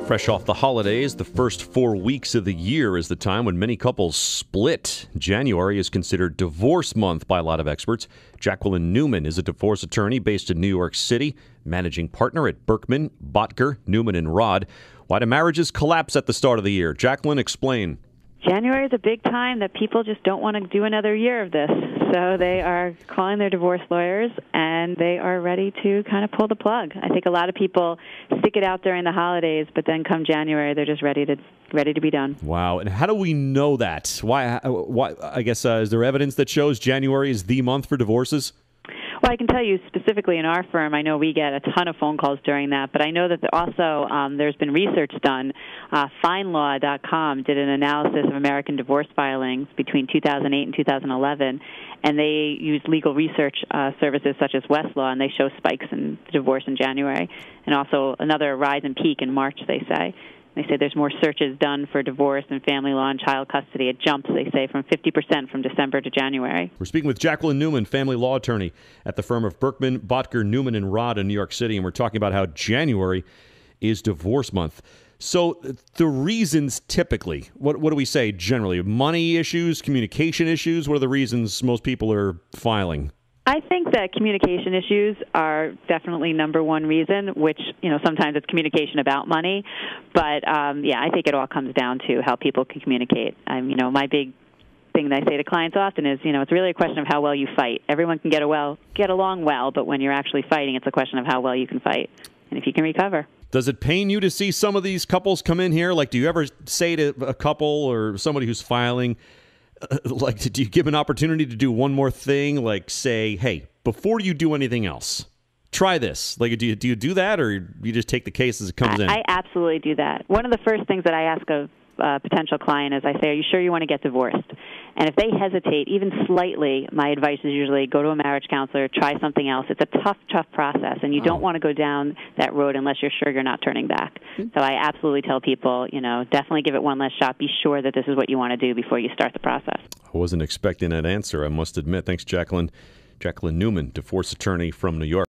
Fresh off the holidays, the first 4 weeks of the year is the time when many couples split. January is considered divorce month by a lot of experts. Jacqueline Newman is a divorce attorney based in New York City, managing partner at Berkman, Bottger, Newman and Rod. Why do marriages collapse at the start of the year? Jacqueline, explain. January is a big time that people just don't want to do another year of this. So they are calling their divorce lawyers, and they are ready to kind of pull the plug. I think a lot of people stick it out during the holidays, but then come January, they're just ready to be done. Wow. And how do we know that? Why? I guess, is there evidence that shows January is the month for divorces? Well, I can tell you specifically in our firm, I know we get a ton of phone calls during that, but I know that also there's been research done. FindLaw.com did an analysis of American divorce filings between 2008 and 2011, and they used legal research services such as Westlaw, and they show spikes in divorce in January, and also another rise and peak in March, they say. They say there's more searches done for divorce and family law and child custody. It jumps, they say, from 50% from December to January. We're speaking with Jacqueline Newman, family law attorney at the firm of Berkman, Bottger, Newman and Rod in New York City, and we're talking about how January is divorce month. So the reasons typically, what do we say generally? Money issues, communication issues? What are the reasons most people are filing? I think that communication issues are definitely number one reason, which, sometimes it's communication about money. But, I think it all comes down to how people can communicate. My big thing that I say to clients often is, it's really a question of how well you fight. Everyone can get along well, but when you're actually fighting, it's a question of how well you can fight and if you can recover. Does it pain you to see some of these couples come in here? Like, do you ever say to a couple or somebody who's filing, do you give an opportunity to do one more thing? Like, say, hey, before you do anything else, try this. Like, do you do that, or you just take the case as it comes in? I absolutely do that. One of the first things that I ask of a potential client is I say, are you sure you want to get divorced? And if they hesitate even slightly, my advice is usually go to a marriage counselor, try something else. It's a tough process, and you don't want to go down that road unless you're sure you're not turning back. So I absolutely tell people, definitely give it one last shot. Be sure that this is what you want to do before you start the process. I wasn't expecting that answer, I must admit. Thanks, Jacqueline. Jacqueline Newman, divorce attorney from New York.